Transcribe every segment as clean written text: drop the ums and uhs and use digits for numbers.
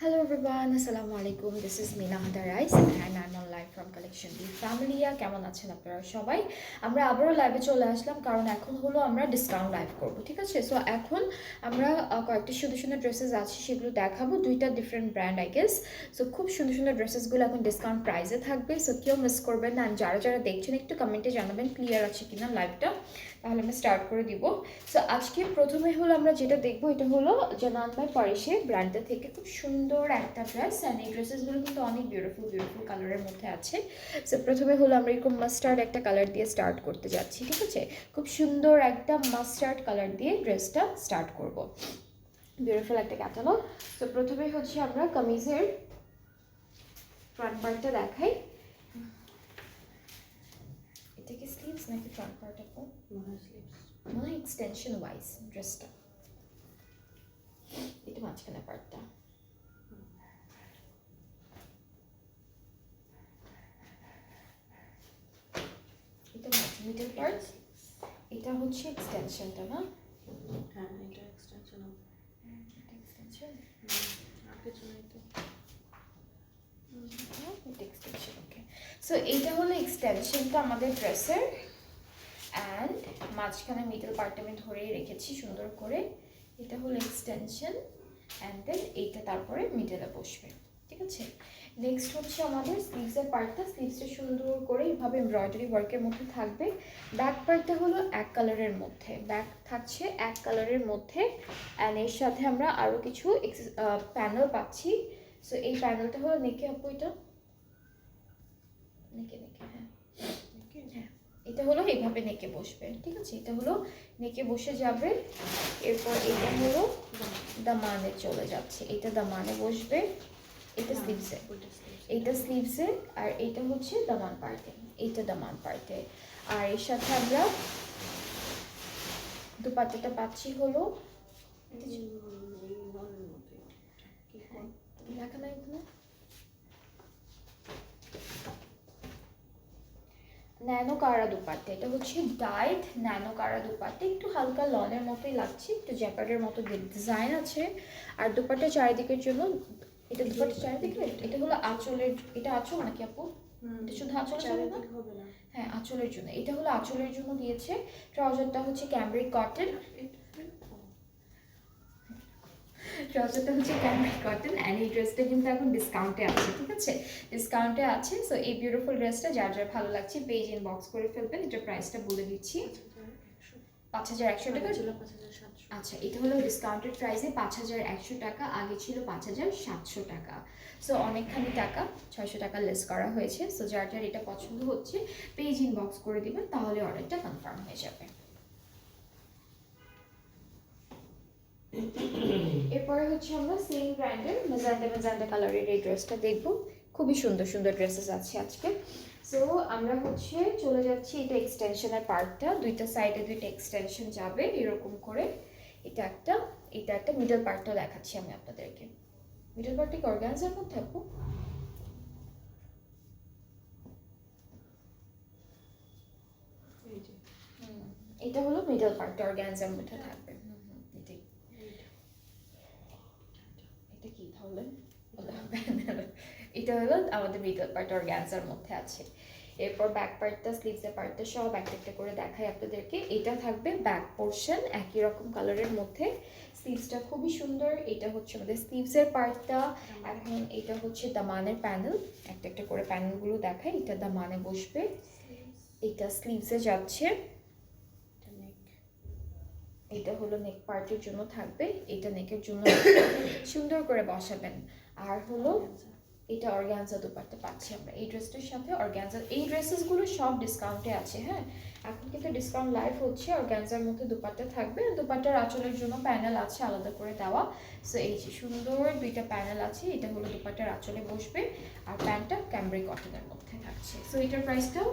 Hello everyone, Assalamu alaikum. This is Mina Hadarais and I'm on live from Collection B Family. কেমন আছেন আপনারা সবাই? আমরা আবারও লাইভে চলে আসলাম কারণ এখন হলো আমরা ডিসকাউন্ট লাইভ করব, ঠিক আছে? সো এখন আমরা কয়েকটা সুন্দর সুন্দর ড্রেসেস আছে সেগুলো দেখাবো, দুইটা different brand I guess. So খুব সুন্দর সুন্দর ড্রেসেসগুলো এখন ডিসকাউন্ট প্রাইসে থাকবে, সো কেউ মিস করবেন না। যারা যারা দেখছেন একটু কমেন্টে জানাবেন ক্লিয়ার আছে কিনা লাইভটা, তাহলে আমি স্টার্ট করে দিব। সো আজকে প্রথমে হলো আমরা যেটা দেখবো এটা হলো জানান বাই পারিসে ব্র্যান্ডটা থেকে খুব সুন্দর একটা ড্রেস, অ্যান্ড এই ড্রেসেসগুলো কিন্তু অনেক বিউটিফুল বিউটিফুল কালারের মধ্যে আছে। সো প্রথমে হলো আমরা এরকম মাস্টার্ড একটা কালার দিয়ে স্টার্ট করতে যাচ্ছি, ঠিক আছে? খুব সুন্দর একটা মাস্টার্ড কালার দিয়ে ড্রেসটা স্টার্ট করব। বিউটিফুল একটা ক্যাটালগ। তো প্রথমে হচ্ছে আমরা কামিজের ফ্রন্ট পার্টটা দেখাই। এটা কি স্লিভস নাকি ফ্রন্ট পার্ট আপু? মনে হয় এক্সটেনশন ওয়াইজ ড্রেসটা, এটা মাঝখানে পার্টটা। এটা মিডল পার্ট, এটা হচ্ছে এক্সটেনশনটা না? হ্যাঁ, এটা এক্সটেনশন হবে। এটা এক্সটেনশন, আর কিছু নেই তো। এটা এক্সটেনশন, ওকে। সো এইটা হলো এক্সটেনশনটা আমাদের ড্রেসের, অ্যান্ড মাঝখানে মিডল পার্টটা আমি ধরেই রেখেছি সুন্দর করে। এটা হলো এক্সটেনশন, অ্যান্ড দেন এইটা তারপরে মিডলে বসবে, ঠিক আছে? নেক্সট হচ্ছে আমাদের স্লিভসের পার্টটা। স্লিভসটা সুন্দর করে এইভাবে এমব্রয়ডারি ওয়ার্কের মধ্যে থাকবে। ব্যাক পার্টটা হলো এক কালারের মধ্যে, ব্যাক থাকছে এক কালারের মধ্যে, অ্যান্ড এর সাথে আমরা আরও কিছু প্যানেল পাচ্ছি। সো এই প্যানেলটা হলো নেকে আপু, এটা নেকে নেকে, হ্যাঁ হ্যাঁ, এটা হলো এইভাবে নেকে বসবে, ঠিক আছে? এটা হলো নেকে বসে যাবে। এরপর এটা হলো দামানে চলে যাচ্ছে, এটা দামানে বসবে। এটা স্লিভসে, এইটা স্লিভসে, আর এইটা হচ্ছে দামান পার্টে, এইটা দামান পার্টে। আর এর সাথে আমরা দুপাট্টাটা পাচ্ছি হলো দেখা নাই এখানে ন্যানো কারা দুপাট্টা। এটা হচ্ছে ডাইট ন্যানো কারা দুপাট্টা, একটু হালকা লনের মতোই লাগছে, একটু জ্যাকার্ডের মতো ডিজাইন আছে। আর দুপাট্টা চারিদিকের জন্য, এটা দুপাট্টা চারিদিকে, এটা হলো আঁচলের, এটা আঁচল নাকি আপু? এটা শুধু আঁচলের জন্য না? হ্যাঁ, আঁচলের জন্য, এটা হলো আঁচলের জন্য দিয়েছে। ট্রাউজারটা হচ্ছে ক্যামব্রিক কটন, ট্রাউজারটা হচ্ছে ক্যামব্রিক কটন, অ্যান্ড এই ড্রেসটা কিন্তু এখন ডিসকাউন্টে আছে, ঠিক আছে? ডিসকাউন্টে আছে। সো এই বিউটিফুল ড্রেসটা যার যার ভালো লাগছে পেজ ইনবক্স করে ফেলবেন। এটার প্রাইসটা বলে দিচ্ছি, 5100 টাকা। আচ্ছা, এটা হলো ডিসকাউন্টেড প্রাইসে 5100 টাকা, আগে ছিল 5700 টাকা। সো অনেকখানি টাকা, 600 টাকা লেস করা হয়েছে। সো যার যার এটা পছন্দ হচ্ছে পেজ ইনবক্স করে দিবেন, তাহলে অর্ডারটা কনফার্ম হয়ে যাবে। এরপরে হচ্ছে আমরা সেম ব্র্যান্ডের মেজেন্টা মেজেন্টা কালারের এই ড্রেসটা দেখব। খুবই সুন্দর সুন্দর ড্রেসেস আছে আজকে। সো আমরা হচ্ছে চলে যাচ্ছি, এটা এক্সটেনশনের পার্টটা, দুইটা সাইডে দুইটা এক্সটেনশন যাবে এরকম করে। এটা একটা মিডল পার্টটা দেখাচ্ছি আমি আপনাদেরকে। মিডল পার্টটা কি অর্গানজার মধ্যে আপু? এটা হলো মিডল পার্টটা অর্গানজার মধ্যে থাকবে। এটাই, এটা কি তাহলে? এটা হলো আমাদের মিডল পার্ট অর্গানজার মধ্যে আছে। এরপর ব্যাক পার্টটা, স্লিভসের পার্টটা সব একটা একটা করে দেখাই আপনাদেরকে। এটা থাকবে ব্যাক পোর্শন একই রকম কালারের মধ্যে। স্লিভসটা খুবই সুন্দর। এটা হচ্ছে আমাদের স্লিভসের পার্টটা। এখন এটা হচ্ছে দামানের প্যানেল, একটা একটা করে প্যানেলগুলো দেখাই। এটা দামানে বসবে, এটা স্লিভসে যাচ্ছে, এটা হলো নেক পার্টের জন্য থাকবে, এটা নেকের জন্য সুন্দর করে বসাবেন। আর হলো এটা অর্গানজা দুপাট্টা পাচ্ছি আমরা এই ড্রেসটার সাথে। অর্গানজা এই ড্রেসেসগুলো সব ডিসকাউন্টে আছে, হ্যাঁ এখন কিন্তু ডিসকাউন্ট লাইভ হচ্ছে। অর্গানজার মধ্যে দুপাট্টা থাকবে, দুপাট্টার আঁচলের জন্য প্যানেল আছে আলাদা করে দেওয়া। সো এই যে সুন্দর দুইটা প্যানেল আছে, এটা হলো দুপাট্টার আঁচলে বসবে, আর প্যান্টটা ক্যামব্রিক কটনের মধ্যে থাকছে। সো এটার প্রাইসটাও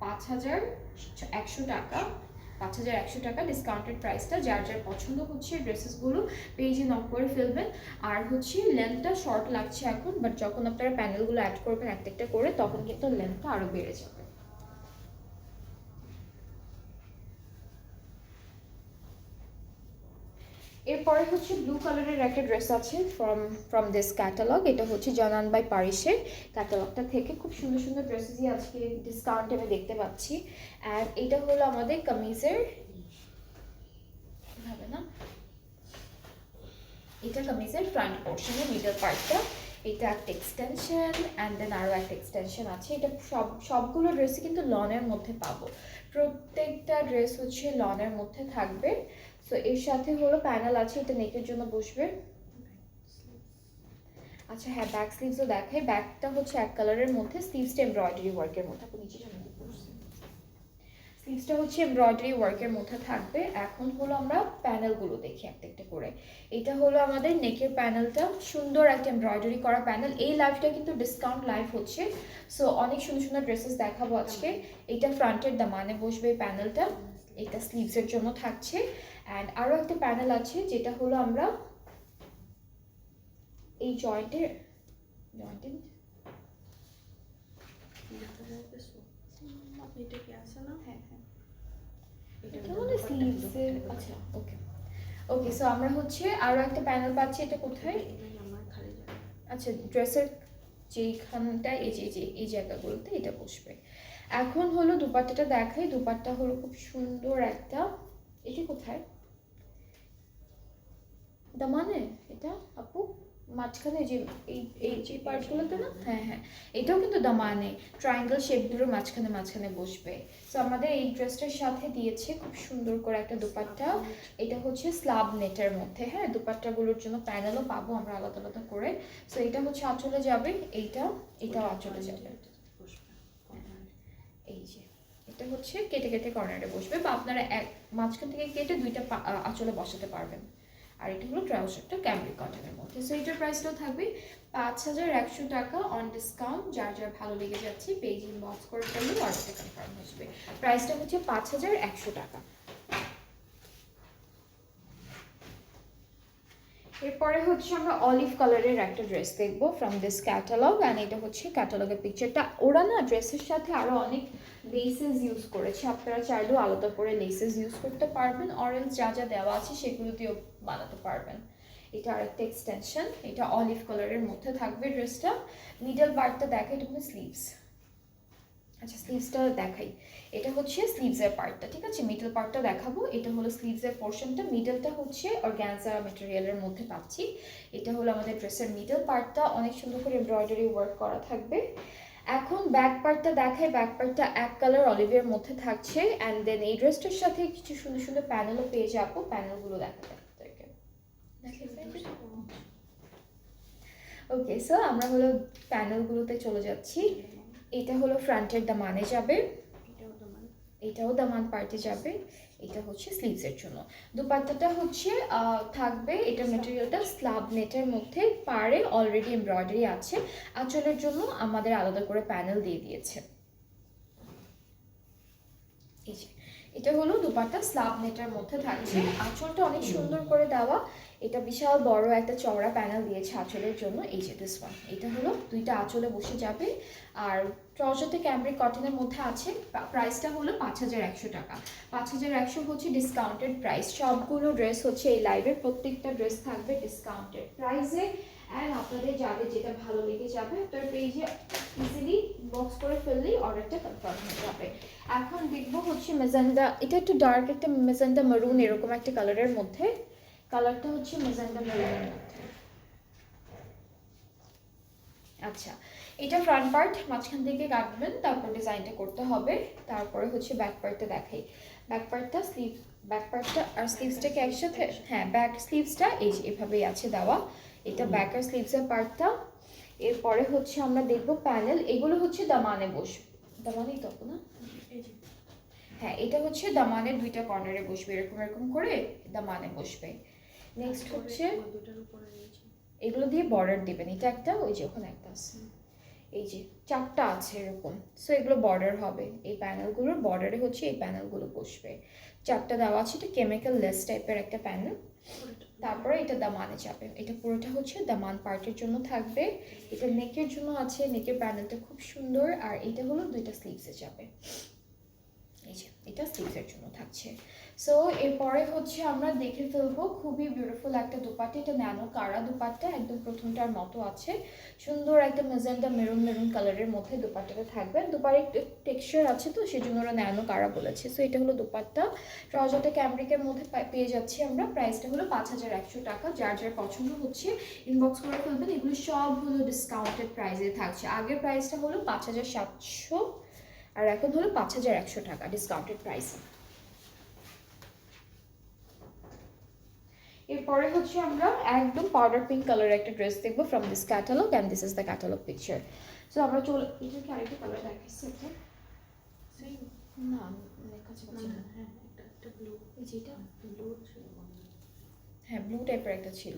5100 টাকা, 5100 টাকা ডিসকাউন্টেড প্রাইসটা। যার যার পছন্দ হচ্ছে ড্রেসেসগুলো পেজে নক করে ফেলবেন। আর হচ্ছে লেন্থটা শর্ট লাগছে এখন, বাট যখন আপনারা প্যানেলগুলো অ্যাড করবেন একটা একটা করে, তখন কিন্তু লেন্থটা আরও বেড়ে যাবে। এরপরে হচ্ছে ব্লু কালারের একটা ড্রেস আছে ফ্রম দিস ক্যাটালগ। এটা হচ্ছে জানান বাই পারিসের ক্যাটালগটা থেকে খুব সুন্দর সুন্দর ড্রেসেসই আজকে ডিসকাউন্ট আমি দেখতে পাচ্ছি। অ্যান্ড এটা হলো আমাদের কামিজের, হবে না, এটা কামিজের ফ্রন্ট পোর্শনের মিডল পার্টটা। এটা একটা এক্সটেনশন অ্যান্ড দেন আরও একটা এক্সটেনশন আছে। এটা সবগুলো ড্রেসই কিন্তু লনের মধ্যে পাবো, প্রত্যেকটা ড্রেস হচ্ছে লনের মধ্যে থাকবে। সো এর সাথে হলো প্যানেল আছে, এটা নেকের জন্য বসবে। আচ্ছা হ্যাঁ, ব্যাক স্লিভসও দেখাই। ব্যাকটা হচ্ছে এক কালারের মধ্যে, স্লিভসটা এমব্রয়ডারি ওয়ার্কের মধ্যে। আপনি নিচে জানাতে পারছেন, স্লিভসটা হচ্ছে এমব্রয়ডারি ওয়ার্কের মধ্যে থাকবে। এখন হলো আমরা প্যানেলগুলো দেখি একটা একটা করে। এটা হলো আমাদের নেকের প্যানেলটা, সুন্দর একটা এমব্রয়ডারি করা প্যানেল। এই লাইভটা কিন্তু ডিসকাউন্ট লাইভ হচ্ছে, সো অনেক সুন্দর সুন্দর ড্রেসেস দেখাবো আজকে। এটা ফ্রন্টের দামানে বসবে এই প্যানেলটা, এটা স্লিভসের জন্য থাকছে। অ্যান্ড আরও একটা প্যানেল আছে যেটা হলো আমরা এই জয়েন্টের এটা কি আছে না? হ্যাঁ হ্যাঁ, এটা এটা হলো স্লিভসের। আচ্ছা ওকে ওকে, সো আমরা হচ্ছে আরও একটা প্যানেল পাচ্ছি। এটা কোথায়? আমার খালি জায়গা। আচ্ছা, ড্রেসের যেইখানটায় এই জায়গাগুলোতে এটা বসবে। এখন হলো দুপাট্টাটা দেখাই। দুপাট্টা হলো খুব সুন্দর একটা, এটি কোথায় দামানে, এটা আপু মাঝখানে যে এই যে পার্টগুলোতে না, হ্যাঁ হ্যাঁ, এটাও কিন্তু দামানে ট্রায়াঙ্গেল শেপগুলোর মাঝখানে মাঝখানে বসবে। সো আমাদের এই ড্রেসটার সাথে দিয়েছে খুব সুন্দর করে একটা দুপাট্টা। এটা হচ্ছে স্লাব নেটের মধ্যে, হ্যাঁ, দুপাট্টাগুলোর জন্য প্যানেলও পাবো আমরা আলাদা আলাদা করে। সো এটা হচ্ছে আঁচলে যাবে, এটাও আঁচলে যাবে। এই যে এটা হচ্ছে কেটে কেটে কর্নারে বসবে, বা আপনারা এক মাঝখান থেকে কেটে দুইটা আঁচলে বসাতে পারবেন। আর এটা হলো ট্রাউজারটা ক্যামব্রিক কটনের মধ্যে। সো এটার প্রাইসটাও থাকবে 5100 টাকা অন ডিসকাউন্ট। যার যার ভালো লেগে যাচ্ছে পেজ ইনবক্স করে ফেললে অর্ডারটা কনফার্ম হয়ে যাবে। প্রাইসটা হচ্ছে 5100 টাকা। এরপরে হচ্ছে আমরা অলিভ কালারের একটা ড্রেস দেখবো ফ্রম দিস ক্যাটালগ। অ্যান্ড এটা হচ্ছে ক্যাটালগের পিকচারটা। ওরা না ড্রেসের সাথে আরও অনেক লেসেস ইউজ করেছে, আপনারা চাইলেও আলাদা করে লেসেস ইউজ করতে পারবেন। অরেঞ্জ যা যা দেওয়া আছে সেগুলো দিয়েও বানাতে পারবেন। এটা আরেকটা এক্সটেনশন, এটা অলিভ কালারের মধ্যে থাকবে ড্রেসটা। মিডল পার্টটা দেখা, এটা কোনো স্লিভস। আচ্ছা স্লিভসটা দেখাই, এটা হচ্ছে স্লিভসের পার্টটা, ঠিক আছে। মিডল পার্টটা দেখাবো, এটা হলো স্লিভসের পোর্শনটা। মিডলটা হচ্ছে অর্গানজা ম্যাটেরিয়ালের মধ্যে পাচ্ছি। এটা হলো আমাদের ড্রেসের মিডল পার্টটা, অনেক সুন্দর করে এমব্রয়ডারি ওয়ার্ক করা থাকবে। এখন ব্যাক পার্টটা দেখাই। ব্যাক পার্টটা এক কালার অলিভের মধ্যে থাকছে। অ্যান্ড দেন এই ড্রেসটার সাথে কিছু সুন্দর সুন্দর প্যানেলও পেয়ে যাবো। প্যানেলগুলো দেখাতে ওকে, সো আমরা হলো প্যানেলগুলোতে চলে যাচ্ছি। এটা হলো ফ্রন্টের দামানে যাবে, এটাও দামান পার্টে যাবে। এটা হচ্ছে স্লিভসের জন্য। দুপাট্টাটা হচ্ছে থাকবে, এটা মেটেরিয়ালটা স্লাব নেটের মধ্যে, পাড়ে অলরেডি এমব্রয়ডারি আছে। আঁচলের জন্য আমাদের আলাদা করে প্যানেল দিয়ে দিয়েছে। এই যে এটা হলো দুপাট্টা, স্লাব নেটের মধ্যে থাকছে। আঁচলটা অনেক সুন্দর করে দেওয়া, এটা বিশাল বড় একটা চওড়া প্যানেল দিয়েছে আঁচলের জন্য। এই যে দিস ওয়ান, এটা হলো দুইটা আঁচলে বসে যাবে। আর ট্রাউজারটা ক্যামব্রিক কটনের মধ্যে আছে। প্রাইসটা হলো 5100 টাকা। 5100 হচ্ছে ডিসকাউন্টেড প্রাইস। সবগুলো ড্রেস হচ্ছে এই লাইভের প্রত্যেকটা ড্রেস থাকবে ডিসকাউন্টেড প্রাইসে। অ্যান্ড আপনাদের যাদের যেটা ভালো লেগে যাবে আপনার পেজে ইজিলি বক্স করে ফেললেই অর্ডারটা কনফার্ম হয়ে যাবে। এখন দেখবো হচ্ছে মেজেন্ডা, এটা একটু ডার্ক একটা মেজেন্ডা মারুন এরকম একটা কালারের মধ্যে। কালারটা হচ্ছে মেজেন্ডা মারুনের মধ্যে। আচ্ছা, এটা ফ্রন্ট পার্ট, মাঝখান থেকে কাটবেন, তারপর ডিজাইনটা করতে হবে। তারপরে হচ্ছে ব্যাক পার্টটা দেখাই। ব্যাক পার্টটা ব্যাক পার্টটা আর স্লিভসটাকে একসাথে, হ্যাঁ ব্যাক স্লিভসটা এই যে এভাবেই আছে দেওয়া। এটা ব্যাক আর স্লিভসের পার্টটা। এরপরে হচ্ছে আমরা দেখবো প্যানেল, এগুলো হচ্ছে দামানে বসবে। দামানেই তো না, হ্যাঁ এটা হচ্ছে দামানের দুইটা কর্নারে বসবে, এরকম এরকম করে দামানে বসবে। নেক্সট হচ্ছে এগুলো দিয়ে বর্ডার দিবেন, এটা একটা, ওই যে ওখানে একটা আছে, এই যে চারটা আছে এরকম। সো এগুলো বর্ডার হবে, এই প্যানেলগুলোর বর্ডারে হচ্ছে এই প্যানেলগুলো বসবে। চারটা দেওয়া আছে, এটা কেমিক্যাল লেস টাইপের একটা প্যানেল। তারপরে এটা দামানে যাবে, এটা পুরোটা হচ্ছে দামান পার্টের জন্য থাকবে। এটা নেকের জন্য আছে, নেকের প্যানেলটা খুব সুন্দর। আর এটা হলো দুইটা স্লিভসে যাবে। এই যে এটা স্লিভসের জন্য থাকছে। সো এরপরে হচ্ছে আমরা দেখে ফেলবো খুবই বিউটিফুল একটা দুপাট্টা, এটা ন্যানো কারা দুপাট্টা, একদম প্রথমটার মতো আছে, সুন্দর একটা মেজেন্টা মেরুন মেরুন কালারের মধ্যে দুপাট্টাটা থাকবে। দুপাট্টার টেক্সচার আছে তো সেজন্য ওরা ন্যানো কারা বলেছে। সো এটা হলো দুপাট্টা, ট্রাউজারটা ক্যামব্রিকের মধ্যে পেয়ে যাচ্ছি আমরা। প্রাইসটা হলো 5100 টাকা। যার যার পছন্দ হচ্ছে ইনবক্স করে ফেলবেন। এগুলো সব হলো ডিসকাউন্টেড প্রাইসে থাকছে। আগের প্রাইসটা হলো 5700 আর এখন হলো 5100 টাকা ডিসকাউন্টেড প্রাইসে। এরপরে হচ্ছে আমরা একদম পাউডার পিঙ্ক কালারের একটা ড্রেস দেখবো from this catalogue, and this is the catalogue picture. So আমরা চলে, এটা কি আরেকটা কালার দেখাচ্ছি এটা? সেম না কাছাকাছি না। হ্যাঁ একটা ব্লু, এই যেটা ব্লু ছিল মনে হয়। হ্যাঁ ব্লু টাইপের একটা ছিল।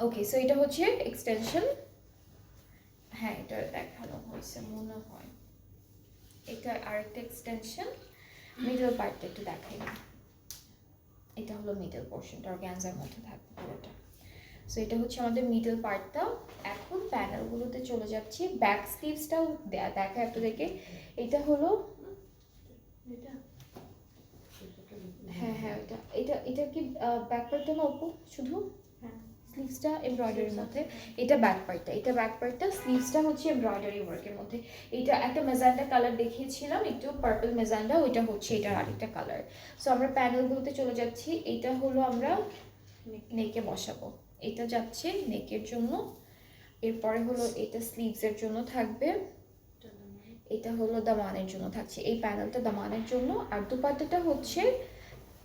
ওকে, সো এটা হচ্ছে এক্সটেনশন। হ্যাঁ এটা দেখানো হয়েছে মনে হয়, এটা আরেকটা এক্সটেনশন। মিডল পার্টটা একটু দেখাই না, এটা হলো মিডল পোর্শনটা, অর্গানজার মধ্যে থাকবে পুরোটা। সো এটা হচ্ছে আমাদের মিডল পার্টটা। এখন প্যানেলগুলোতে চলে যাচ্ছি, ব্যাক স্লিভসটাও দেখা একটু দেখে। এটা হলো এটা হ্যাঁ হ্যাঁ এটা এটা এটা কি ব্যাক পার্টটা না অপু? শুধু হ্যাঁ স্লিভসটা এমব্রয়ডারির মধ্যে, এটা ব্যাক পার্টটা, এটা ব্যাক পার্টটা, স্লিভসটা হচ্ছে এমব্রয়ডারি ওয়ার্কের মধ্যে। এটা একটা মেজান্ডা কালার দেখিয়েছিলাম, একটু পার্পল মেজান্ডা, ওইটা হচ্ছে এটার আরেকটা কালার। সো আমরা প্যানেলগুলোতে চলে যাচ্ছি। এটা হলো আমরা নেকে বসাবো, এটা যাচ্ছে নেকের জন্য। এরপরে হলো এটা স্লিভসের জন্য থাকবে, এটা হলো দামানের জন্য থাকছে, এই প্যানেলটা দামানের জন্য। আর দুপাট্টাটা হচ্ছে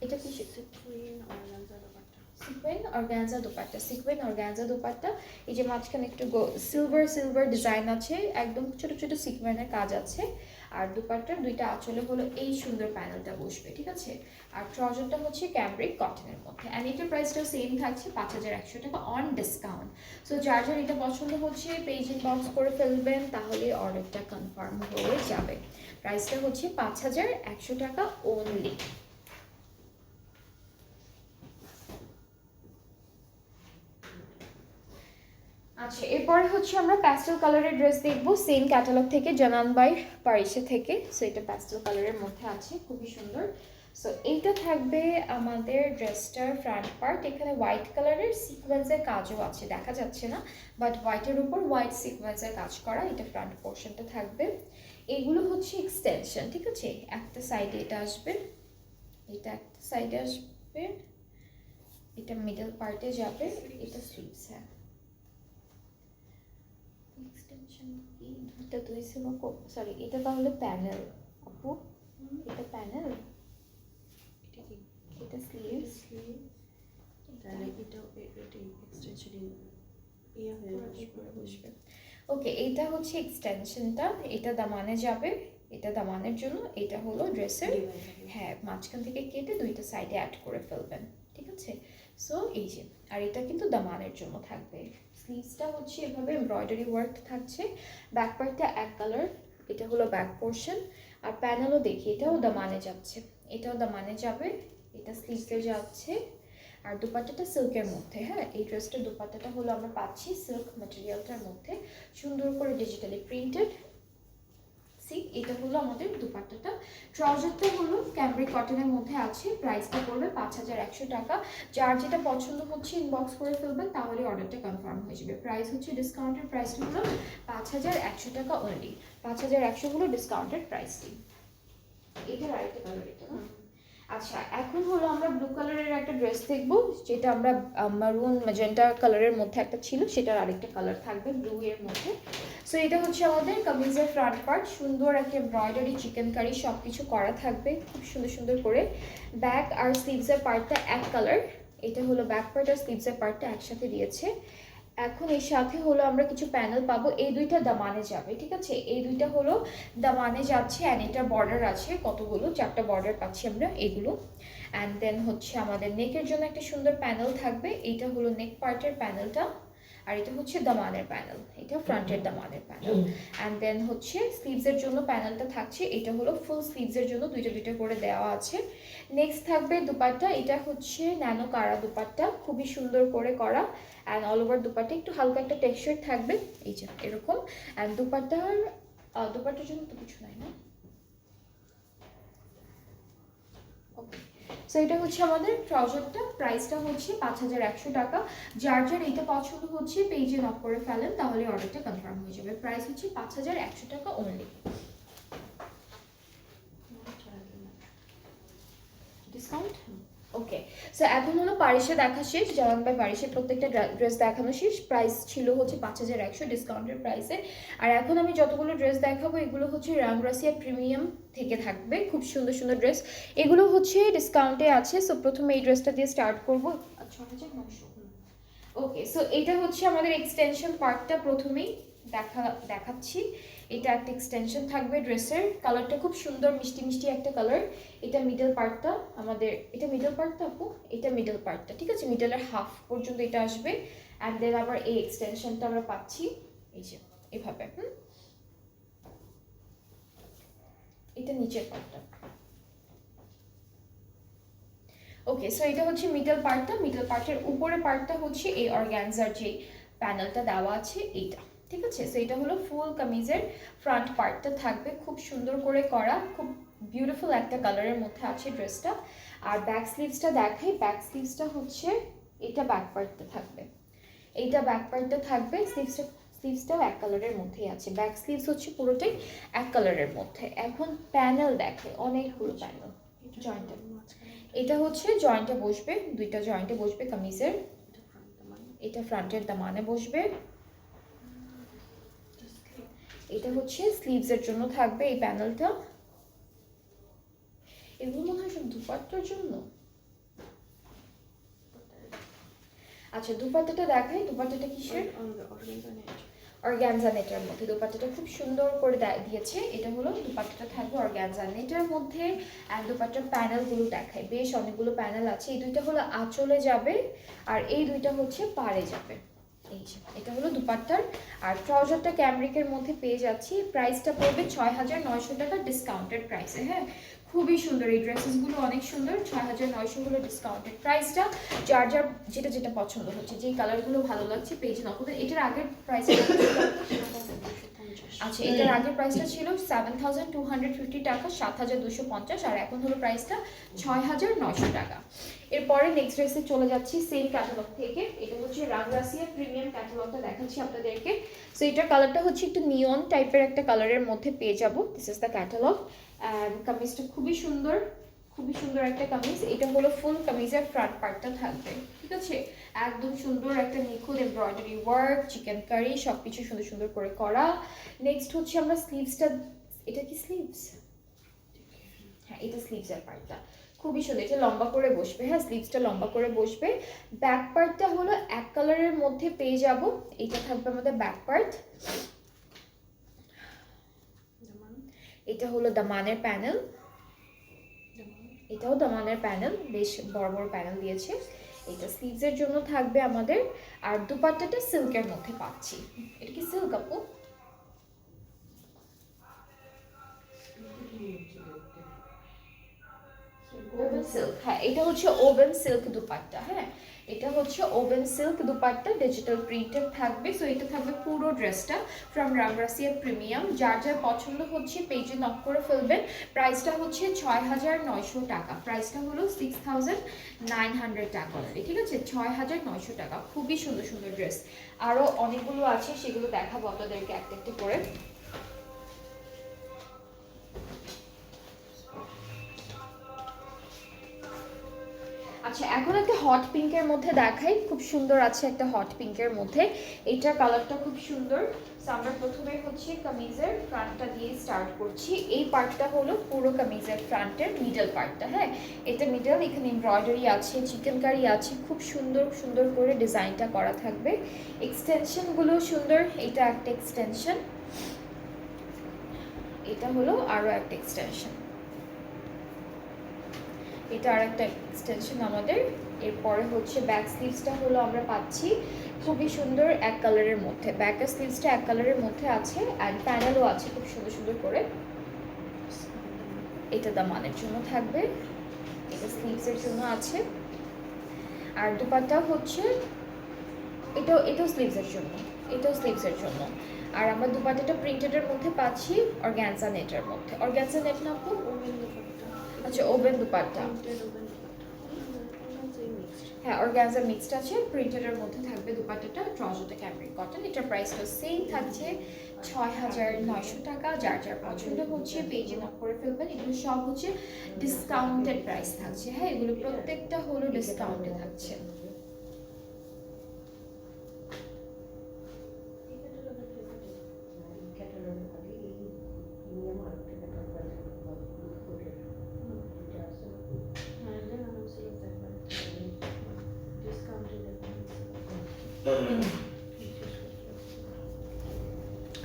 এটা কি সিকুইন অর্গানজা ব্যাপারটা। সিকুয়েন অর্গানজা দুপাট্টা, সিকুয়েন অর্গানজা দুপাট্টা। এই যে মাঝখানে একটু সিলভার সিলভার ডিজাইন আছে, একদম ছোট ছোট সিকুয়েনের কাজ আছে। আর দুপাট্টার দুইটা আঁচলে হলো এই সুন্দর প্যানেলটা বসবে, ঠিক আছে। আর ট্রাউজারটা হচ্ছে ক্যামব্রিক কটনের মধ্যে, অ্যান্ড এটার প্রাইসটাও সেম থাকছে 5100 টাকা অন ডিসকাউন্ট। সো যার যার এটা পছন্দ হচ্ছে পেজ ইনবক্স করে ফেলবেন, তাহলে অর্ডারটা কনফার্ম হয়ে যাবে। প্রাইসটা হচ্ছে 5100 টাকা অনলি। আচ্ছা এরপরে হচ্ছে আমরা প্যাস্টেল কালারের ড্রেস দেখবো সেম ক্যাটালগ থেকে, জানান বাই পারিসে থেকে। সো এটা প্যাস্টেল কালারের মধ্যে আছে, খুবই সুন্দর। সো এইটা থাকবে আমাদের ড্রেসটার ফ্রন্ট পার্ট, এখানে হোয়াইট কালারের সিকোয়েন্সের কাজও আছে, দেখা যাচ্ছে না বাট হোয়াইটের উপর হোয়াইট সিকোয়েন্সের কাজ করা, এটা ফ্রন্ট পোর্শনটা থাকবে। এগুলো হচ্ছে এক্সটেনশন, ঠিক আছে। একটা সাইডে এটা আসবে, এটা একটা সাইডে আসবে, এটা মিডল পার্টে যাবে, এটা স্লিভস। হ্যাঁ এক্সটেনশন কি দুইটা দুই ছিল, সরি এটা তাহলে প্যানেল আপু, এটা প্যানেল, এটা কি? এটা স্লিভস। স্লিভ। তাহলে এটাও এটাই এক্সটেনশন ইয়া হয়ে বসবে। ওকে এইটা হচ্ছে এক্সটেনশনটা, এটা দামানে যাবে, এটা দামানের জন্য, এটা হলো ড্রেসের। হ্যাঁ মাঝখান থেকে কেটে দুইটা সাইডে অ্যাড করে ফেলবেন, ঠিক আছে। সো এই যে, আর এটা কিন্তু দামানের জন্য থাকবে। স্লিভসটা হচ্ছে এভাবে এমব্রয়ডারি ওয়ার্ক থাকছে, ব্যাক পার্টটা এক কালার, এটা হলো ব্যাক পোর্শন। আর প্যানেলও দেখি এটাও দামানে যাচ্ছে, এটাও দামানে যাবে, এটা স্লিভসে যাচ্ছে। আর দুপাট্টাটা সিল্কের মধ্যে। হ্যাঁ এই ড্রেসটার দুপাট্টাটা হলো আমরা পাচ্ছি সিল্ক ম্যাটেরিয়ালটার মধ্যে, সুন্দর করে ডিজিটালি প্রিন্টেড। সি এটা হলো আমাদের দুপাট্টাটা। ট্রাউজারটা হলো ক্যামব্রিক কটনের মধ্যে আছে, প্রাইসটা পড়বে 5100 টাকা। যার যেটা পছন্দ হচ্ছে ইনবক্স করে ফেলবেন, তাহলে অর্ডারটা কনফার্ম হয়ে যাবে। প্রাইস হচ্ছে ডিসকাউন্টেড প্রাইসটা হলো 5100 টাকা অনলি। 5100 হলো ডিসকাউন্টেড প্রাইসটি। এটার আরেকটা কালার এটা না? আচ্ছা এখন হলো আমরা ব্লু কালারের একটা ড্রেস দেখবো, যেটা আমরা মারুন ম্যাজেন্টা কালারের মধ্যে একটা ছিল, সেটার আরেকটা কালার থাকবে ব্লু এর মধ্যে। সো এটা হচ্ছে আমাদের কামিজের ফ্রন্ট পার্ট, সুন্দর একটা এমব্রয়ডারি চিকেন কারি সব কিছু করা থাকবে খুব সুন্দর সুন্দর করে। ব্যাক আর স্লিভসের পার্টটা এক কালার, এটা হলো ব্যাক পার্ট আর স্লিভসের পার্টটা একসাথে দিয়েছে। এখন এর সাথে হলো আমরা কিছু প্যানেল পাবো, এই দুইটা দামানে যাবে, ঠিক আছে। এই দুইটা হলো দামানে যাচ্ছে, অ্যান্ড এটা বর্ডার আছে কতগুলো, 4টা বর্ডার পাচ্ছি আমরা এগুলো। অ্যান্ড দেন হচ্ছে আমাদের নেকের জন্য একটা সুন্দর প্যানেল থাকবে, এইটা হলো নেক পার্টের প্যানেলটা। আর এটা হচ্ছে দামানের প্যানেল, এটা ফ্রন্টের দামানের প্যানেল। অ্যান্ড দেন হচ্ছে স্লিভসের জন্য প্যানেলটা থাকছে, এটা হলো ফুল স্লিভসের জন্য দুইটা দুইটা করে দেওয়া আছে। নেক্সট থাকবে দুপাট্টা, এটা হচ্ছে ন্যানো কারা দুপাট্টা, খুবই সুন্দর করে করা। অ্যান্ড অল ওভার দুপাট্টা একটু হালকা একটা টেক্সচার থাকবে, এই যে এরকম। অ্যান্ড দুপাট্টার জন্য তো কিছু নাই না, সো এটা হচ্ছে আমাদের ট্রাউজারটা, প্রাইসটা হচ্ছে 5100 টাকা। যার যার এটা পছন্দ হচ্ছে পেজে নক করে ফেলেন, তাহলে অর্ডারটা কনফার্ম হয়ে যাবে। প্রাইস হচ্ছে 5100 টাকা অনলি। Discount okay. সো এখন হলো পারিসে দেখা শেষ, জামান ভাই পারিসের প্রত্যেকটা ড্রেস দেখানো শেষ। প্রাইস ছিল হচ্ছে 5100 ডিসকাউন্টের প্রাইসে। আর এখন আমি যতগুলো ড্রেস দেখাবো এগুলো হচ্ছে রামরাসিয়া প্রিমিয়াম থেকে থাকবে, খুব সুন্দর সুন্দর ড্রেস। এগুলো হচ্ছে ডিসকাউন্টে আছে। সো প্রথমে এই ড্রেসটা দিয়ে স্টার্ট করবো। 6900। ওকে, সো এটা হচ্ছে আমাদের এক্সটেনশন পার্টটা প্রথমেই দেখাচ্ছি। এটা একটা এক্সটেনশন থাকবে ড্রেসের, কালারটা খুব সুন্দর মিষ্টি মিষ্টি একটা কালার। এটা মিডল পার্টটা আমাদের, এটা মিডল পার্টটা আপু, এটা মিডল পার্টটা, ঠিক আছে, মিডলের হাফ পর্যন্ত এটা আসবে। অ্যান্ড দেন আবার এই এক্সটেনশনটা আমরা পাচ্ছি এই যে এভাবে। এটা নিচের পার্টটা। ওকে, সো এটা হচ্ছে মিডল পার্টটা। মিডল পার্টের উপরের পার্টটা হচ্ছে এই অর্গানজার যে প্যানেলটা দেওয়া আছে এইটা, ঠিক আছে। সো এটা হলো ফুল কামিজের ফ্রন্ট পার্টটা থাকবে, খুব সুন্দর করে করা, খুব বিউটিফুল একটা কালারের মধ্যে আছে ড্রেসটা। আর ব্যাক স্লিভসটা দেখাই, ব্যাক স্লিভসটা হচ্ছে এটা ব্যাক পার্টটা থাকবে, এইটা ব্যাক পার্টটা থাকবে। স্লিভসটাও এক কালারের মধ্যেই আছে, ব্যাক স্লিভস হচ্ছে পুরোটাই এক কালারের মধ্যে। এখন প্যানেল দেখে, অনেকগুলো প্যানেল জয়েন্টে। এটা হচ্ছে জয়েন্টে বসবে, দুইটা জয়েন্টে বসবে কামিজের। এটা ফ্রন্টের দামানে বসবে। এটা হচ্ছে স্লিভসের জন্য থাকবে এই প্যানেলটা। এগুলো মনে হয় সব দুপাট্টার জন্য। আচ্ছা, দুপাট্টাটা দেখাই। দুপাট্টাটা কিসের? অর্গানজা নেটের মধ্যে। দুপাট্টাটা খুব সুন্দর করে দিয়েছে। এটা হলো দুপাট্টাটা থাকবে অর্গানজা নেটের মধ্যে। অ্যান্ড দুপাট্টার প্যানেলগুলো দেখায়, বেশ অনেকগুলো প্যানেল আছে। এই দুইটা হলো আঁচলে যাবে, আর এই দুইটা হচ্ছে পাড়ে যাবে। এই যে এটা হলো দুপাট্টার। আর ট্রাউজারটা ক্যামরিকের মধ্যে পেয়ে যাচ্ছি। প্রাইসটা পড়বে 6900 টাকা ডিসকাউন্টেড প্রাইসে। হ্যাঁ, খুবই সুন্দর এই ড্রেসেসগুলো, অনেক সুন্দর। 6900 হলো ডিসকাউন্টেড প্রাইসটা। যার যার যেটা যেটা পছন্দ হচ্ছে, যেই কালারগুলো ভালো লাগছে পেজ নক করবেন। এটার আগের প্রাইস, আচ্ছা, এটার আগের প্রাইসটা ছিল 7250 টাকা, 7250। আর এখন হলো প্রাইসটা 6900 টাকা। এরপরে নেক্সট ড্রেসে চলে যাচ্ছি সেম ক্যাটালগ থেকে। এটা হচ্ছে রামরাসিয়া প্রিমিয়াম ক্যাটালগটা দেখাচ্ছি আপনাদেরকে। সো এটার কালারটা হচ্ছে একটু নিয়ন টাইপের একটা কালারের মধ্যে পেয়ে যাবো। This is the catalogue. And কামিজটা খুবই সুন্দর, খুবই সুন্দর একটা কামিজ। এটা হলো ফুল কামিজের ফ্রন্ট পার্টটা থাকবে, ঠিক আছে। একদম সুন্দর একটা নিখুঁত এমব্রয়ডারি ওয়ার্ক, চিকেন কারি, সব কিছু সুন্দর সুন্দর করে করা। নেক্সট হচ্ছে আমরা স্লিভসটা, এটা কি স্লিভস? হ্যাঁ, এটা স্লিভসের পার্টটা খুবই সুন্দর, এটা লম্বা করে বসবে। হ্যাঁ, স্লিভসটা লম্বা করে বসবে। ব্যাক পার্টটা হলো এক কালারের মধ্যে পেয়ে যাব। এটা থাকবে আমাদের ব্যাক পার্ট। এটা হলো দামানের প্যানেল, এটাও দামানের প্যানেল, বেশ বড় বড় প্যানেল দিয়েছে। এটা স্লিভসের জন্য থাকবে আমাদের। আর দুপাট্টাটা সিল্কের মধ্যে পাচ্ছি। এটা কি সিল্ক আপু? ওভেন সিল্ক, হ্যাঁ, এটা হচ্ছে ওভেন সিল্ক দুপাট্টা। হ্যাঁ, এটা হচ্ছে oven silk dupatta, digital printed থাকবে। সো এটা থাকবে পুরো ড্রেসটা ফ্রম রামরাসিয়া প্রিমিয়াম। যার যার পছন্দ হচ্ছে পেজে নক করে ফেলবেন। প্রাইসটা হচ্ছে 6900 টাকা, প্রাইসটা হলো 6900 টাকা অলরেডি, ঠিক আছে। 6900 টাকা, খুবই সুন্দর সুন্দর ড্রেস। আরও অনেকগুলো আছে, সেগুলো দেখাবো আপনাদেরকে একটা একটা করে। আচ্ছা, এখন একটা হট পিঙ্কের মধ্যে দেখাই, খুব সুন্দর আছে একটা হট পিঙ্কের মধ্যে। এইটার কালারটা খুব সুন্দর। সো আমরা প্রথমে হচ্ছে কামিজের ফ্রন্টটা দিয়ে স্টার্ট করছি। এই পার্টটা হলো পুরো কামিজের ফ্রন্টের মিডল পার্টটা। হ্যাঁ, এটা মিডল, এখানে এমব্রয়ডারি আছে, চিকেন কারি আছে, খুব সুন্দর সুন্দর করে ডিজাইনটা করা থাকবে। এক্সটেনশনগুলো সুন্দর। এটা একটা এক্সটেনশন, এটা হলো আরও একটা এক্সটেনশন, এটা আর একটা এক্সটেনশন আমাদের। এরপরে হচ্ছে ব্যাক স্লিভসটা হলো আমরা পাচ্ছি খুবই সুন্দর এক কালারের মধ্যে। ব্যাক স্লিভসটা এক কালারের মধ্যে আছে, অ্যান্ড প্যানেলও আছে খুব সুন্দর সুন্দর করে। এটা দামানের জন্য থাকবে, এটা স্লিভসের জন্য আছে। আর দুপাট্টা হচ্ছে এটাও স্লিভসের জন্য, এটাও স্লিভসের জন্য। আর আমরা দুপাট্টাটা প্রিন্টেডের মধ্যে পাচ্ছি অর্গানজা নেটের মধ্যে। অর্গানজা নেট না আপু? ওভেন দুপাট্টা। আচ্ছা, ওভেন দুপাট্টা। হ্যাঁ অর্গানজা মিক্সড আছে, প্রিন্টেডের মধ্যে থাকবে দুপাট্টাটা, ট্রাউজারটা ক্যামব্রিক কটন। এটার প্রাইসটা সেম থাকছে ৬,৯০০ টাকা। যার যার পছন্দ হচ্ছে পেজে নক করে ফেলবেন। এগুলো সব হচ্ছে ডিসকাউন্টেড প্রাইস থাকছে, হ্যাঁ এগুলো প্রত্যেকটা হলো ডিসকাউন্টে থাকছে।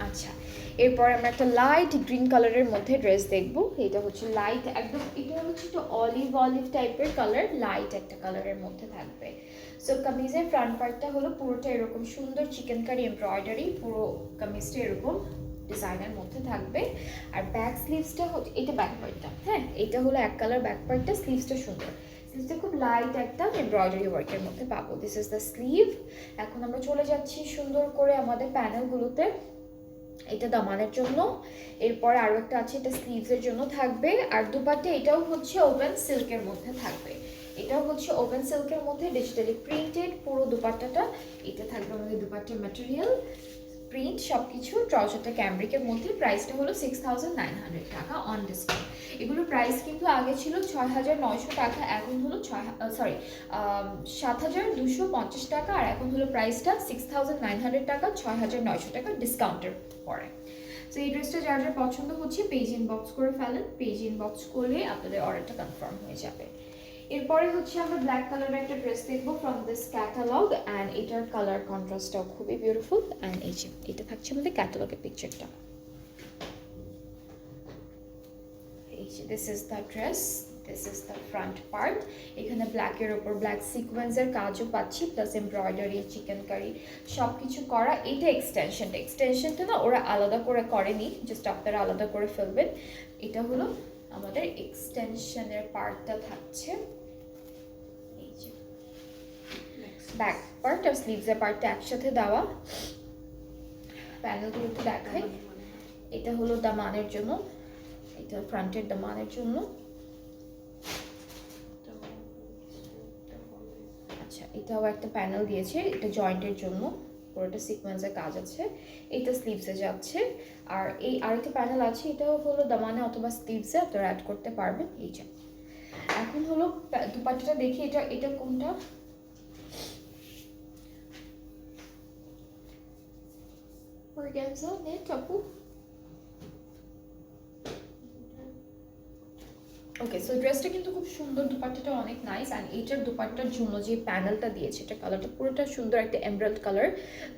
আচ্ছা এরপর আমরা একটা লাইট গ্রিন কালারের মধ্যে ড্রেস দেখব। এটা হচ্ছে লাইট একদম, এটা হচ্ছে একটু অলিভ অলিভ টাইপের কালার, লাইট একটা কালারের মধ্যে থাকবে। সো কামিজের ফ্রন্ট পার্টটা হলো পুরোটা এরকম সুন্দর চিকেন কারি এমব্রয়ডারি, পুরো কামিজটা এরকম ডিজাইনের মধ্যে থাকবে। আর ব্যাক স্লিভসটা হচ্ছে, এটা ব্যাক পার্টটা, হ্যাঁ এটা হলো এক কালার ব্যাক পার্টটা, স্লিভসটা সুন্দর, স্লিভসটা খুব লাইট একটা এমব্রয়ডারি ওয়ার্কের মধ্যে পাবো। This is the sleeve. এখন আমরা চলে যাচ্ছি সুন্দর করে আমাদের প্যানেলগুলোতে। এটা দামানের জন্য, এরপর আরও একটা আছে এটা স্লিভসের জন্য থাকবে। আর দুপাট্টা এটাও হচ্ছে ওভেন সিল্কের মধ্যে থাকবে, এটাও হচ্ছে ওভেন সিল্কের মধ্যে ডিজিটালি প্রিন্টেড পুরো দুপাট্টাটা। এটা থাকবে আমাদের দুপাট্টার ম্যাটেরিয়াল, প্রিন্ট সব কিছু। ট্রাউজারটা ক্যামব্রিকের মধ্যে, প্রাইসটা হলো 6,900 টাকা অন ডিসকাউন্ট। এগুলোর প্রাইস কিন্তু আগে ছিল 6,900 টাকা, এখন হলো 7,250 টাকা, আর এখন হলো প্রাইসটা 6,900 টাকা, 6,900 টাকা ডিসকাউন্টের পরে। তো এই ড্রেসটা যার যার পছন্দ হচ্ছে পেজ ইনবক্স করে ফেলেন, পেজ ইনবক্স করলে আপনাদের অর্ডারটা কনফার্ম হয়ে যাবে। এরপরে হচ্ছে আমরা ব্ল্যাক কালারের একটা ড্রেস দেখবো ফ্রম দিস ক্যাটালগ, অ্যান্ড এটার কালার কন্ট্রাস্টটাও খুবই বিউটিফুল। অ্যান্ড এই যে এটা থাকছে আমাদের ক্যাটালগের পিকচারটা, এই যে this is the dress, this is the front part. এখানে ব্ল্যাকের ওপর ব্ল্যাক সিকোয়েন্সের কাজও পাচ্ছি, প্লাস এমব্রয়ডারি চিকেন কারি সব কিছু করা। এটা এক্সটেনশনটা না ওরা আলাদা করে করেনি, জাস্ট আপনারা আলাদা করে ফেলবেন। এটা হলো আমাদের এক্সটেনশনের পার্টটা থাকছে, এই যে ব্যাক পার্ট আর স্লিভসের পার্টটা একসাথে দেওয়া। প্যানেলগুলোতে দেখাই, এটা হলো দামানের জন্য, এটা ফ্রন্টের দামানের জন্য। আচ্ছা এটাও একটা প্যানেল দিয়েছে, এটা জয়েন্টের জন্য, পুরোটা সিকোয়েন্সের কাজ আছে। এটা স্লিভসে যাচ্ছে। আর এই আরেকটা প্যানেল আছে, এটাও হলো দামানে অথবা স্লিভসে আপনারা অ্যাড করতে পারবেন। এই যে এখন হলো দুপাট্টাটা দেখি, এটা এটা কোনটা, অর্গানজা নেট আপু। ওকে সো ড্রেসটা কিন্তু খুব সুন্দর, দুপাট্টাটা অনেক নাইস। অ্যান্ড এইটার দুপাট্টার জন্য যে প্যানেলটা দিয়েছে, এটা কালারটা পুরোটা সুন্দর একটা এমব্রয়েড কালার,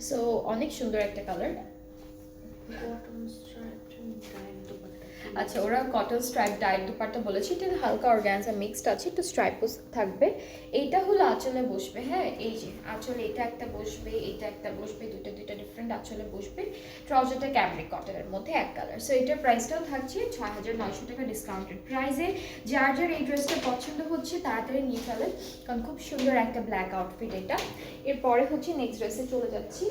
সো অনেক সুন্দর একটা কালার। আচ্ছা ওরা কটন স্ট্রাইপ ডাইট দুপাট্টা বলেছে, এটা হালকা অর্গানজা মিক্সড আছে, একটু স্ট্রাইপও থাকবে। এইটা হলো আঁচলে বসবে, হ্যাঁ এই যে আঁচলে এটা একটা বসবে, এটা একটা বসবে, দুইটা ডিফারেন্ট আঁচলে বসবে। ট্রাউজারটা ক্যামব্রিক কটনের মধ্যে এক কালার। সো এটার প্রাইসটাও থাকছে 6,900 টাকা ডিসকাউন্টেড প্রাইসে। যার যার এই ড্রেসটা পছন্দ হচ্ছে তাড়াতাড়ি নিয়ে ফেলেন, কারণ খুব সুন্দর একটা ব্ল্যাক আউটফিট এটা। এরপরে হচ্ছে নেক্সট ড্রেসে চলে যাচ্ছি।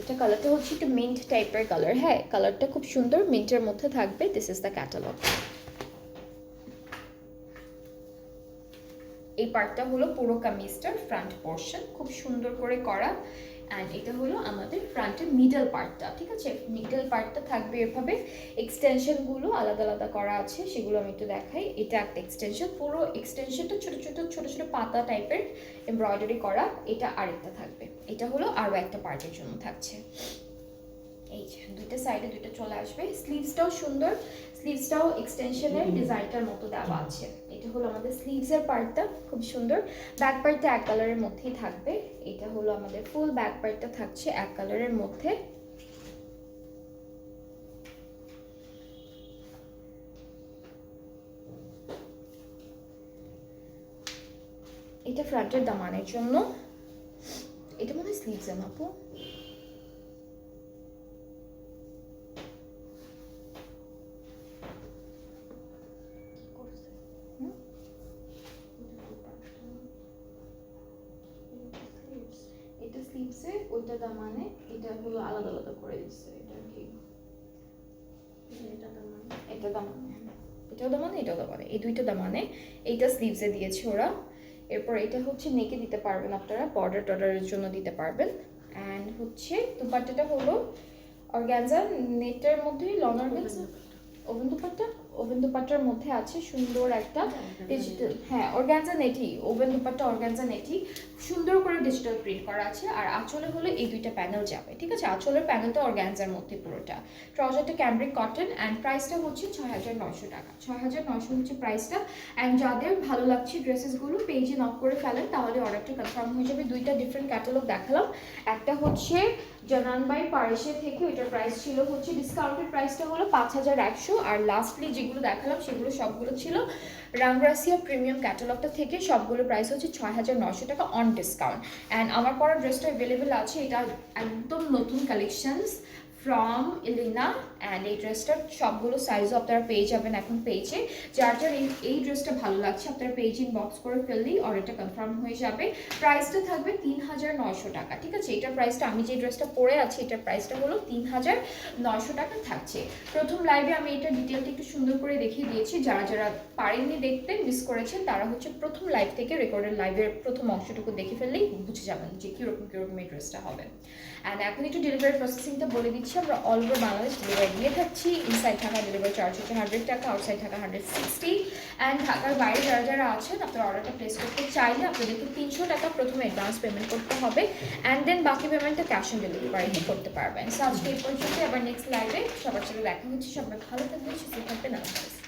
এটা কালারটা হচ্ছে একটু মিন্ট টাইপের কালার, হ্যাঁ কালারটা খুব সুন্দর মিন্টের মধ্যে থাকবে। This is the catalogue. এই পার্টটা হলো পুরো কামিজটার ফ্রন্ট পোর্শন, খুব সুন্দর করে করা। অ্যান্ড এটা হলো আমাদের ফ্রন্টের মিডল পার্টটা, ঠিক আছে মিডল পার্টটা থাকবে এভাবে। এক্সটেনশনগুলো আলাদা আলাদা করা আছে, সেগুলো আমি একটু দেখাই। এটা একটা এক্সটেনশন, পুরো এক্সটেনশনটা ছোট ছোট পাতা টাইপের এমব্রয়ডারি করা। এটা আরেকটা থাকবে, এটা হলো আরও একটা পার্টের জন্য থাকছে। এই যে দুইটা সাইডে দুইটা চলে আসবে। স্লিভসটাও সুন্দর, স্লিভসটাও এক্সটেনশনের ডিজাইনটার মতো দেওয়া আছে। এটা হলো আমাদের স্লিভসের পার্টটা, খুব সুন্দর। ব্যাক পার্টটা এক কালারের মধ্যেই থাকবে। এটা হলো আমাদের ফুল ব্যাক পার্টটা থাকছে এক কালারের মধ্যে। এটা ফ্রন্টের দামানের জন্য, এটা মনে হয় স্লিভসে না আপু, এটা স্লিভসে ওইটা দামানে, এটা হলো আলাদা আলাদা করে দিচ্ছে। এটা কি এটা দামানে, এটাও দামানে এটাও দামানে, এই দুইটা দামানে। এইটা স্লিভসে দিয়েছে ওরা। এরপর এটা হচ্ছে নেকে দিতে পারবেন আপনারা, বর্ডার টর্ডারের জন্য দিতে পারবেন। অ্যান্ড হচ্ছে দুপাট্টাটা হলো অর্গানজা নেটের মধ্যেই, long organza woven dupatta, woven দুপাট্টার মধ্যে আছে সুন্দর একটা ডিজিটাল, হ্যাঁ অর্গানজা নেটি, ওভেন দুপাট্টা অর্গানজা নেটি, সুন্দর করে ডিজিটাল প্রিন্ট করা আছে। আর আঁচলে হলো এই দুইটা প্যানেল যাবে, ঠিক আছে? আঁচলের প্যানেলটা অর্গানজার মধ্যে পুরোটা। ট্রাউজারটা ক্যামব্রিক কটন অ্যান্ড প্রাইসটা হচ্ছে ৬৯০০ টাকা। ৬৯০০ হচ্ছে প্রাইসটা। অ্যান্ড যাদের ভালো লাগছে ড্রেসেসগুলো পেজে নক করে ফেলেন, তাহলে অর্ডারটা কনফার্ম হয়ে যাবে। দুইটা ডিফারেন্ট ক্যাটালগ দেখালাম, একটা হচ্ছে জানান বাই পারিসে থেকে, এটার প্রাইস ছিল হচ্ছে, ডিসকাউন্টেড প্রাইসটা হলো ৫১০০। আর লাস্টলি যেগুলো দেখালাম সেগুলো সবগুলো ছিল রাংরাসিয়া প্রিমিয়াম ক্যাটালগটা থেকে, সবগুলো প্রাইস হচ্ছে ৬৯০০ টাকা অন ডিসকাউন্ট। অ্যান্ড আমার পরা ড্রেসটা অ্যাভেলেবেল আছে, এটা একদম নতুন কালেকশনস ফ্রম এলিনা। অ্যান্ড এই ড্রেসটার সবগুলো সাইজও আপনারা পেয়ে যাবেন এখন পেজে। যার যার এই ড্রেসটা ভালো লাগছে আপনারা পেজ ইনবক্স করে ফেললেই অর্ডারটা কনফার্ম হয়ে যাবে। প্রাইসটা থাকবে ৩৯০০ টাকা, ঠিক আছে? এটার প্রাইসটা, আমি যে ড্রেসটা পরে আছি এটার প্রাইসটা হলো ৩৯০০ টাকা থাকছে। প্রথম লাইভে আমি এটা ডিটেলটা একটু সুন্দর করে দেখিয়ে দিয়েছি, যারা যারা পারেননি দেখতে, মিস করেছেন, তারা হচ্ছে প্রথম লাইভ থেকে রেকর্ডেড লাইভের প্রথম অংশটুকু দেখে ফেললেই বুঝে যাবেন যে কীরকম এই ড্রেসটা হবে। অ্যান্ড এখন একটু ডেলিভারি প্রসেসিংটা বলে দিচ্ছি। আমরা অল ওভার বাংলাদেশ ডেলিভারি দিয়ে থাকছি। ইনসাইড থাকা ডেলিভারি চার্জ হচ্ছে 100 টাকা, আউটসাইড থাকা 160। অ্যান্ড ঢাকার বাইরে যারা যারা আছেন আপনারা অর্ডারটা প্লেস করতে চাইলে আপনাদেরকে ৩০০ টাকা প্রথমে অ্যাডভান্স পেমেন্ট করতে হবে। অ্যান্ড দেন বাকি পেমেন্টটা ক্যাশ অন ডেলিভারিতে করতে পারবেন। সো আজকে এই পর্যন্ত, আবার নেক্সট লাইভে সবার সাথে দেখা হচ্ছে। সবাই ভালো থাকবেন, সুস্থ থাকবেন, আল্লাহ হাফেজ।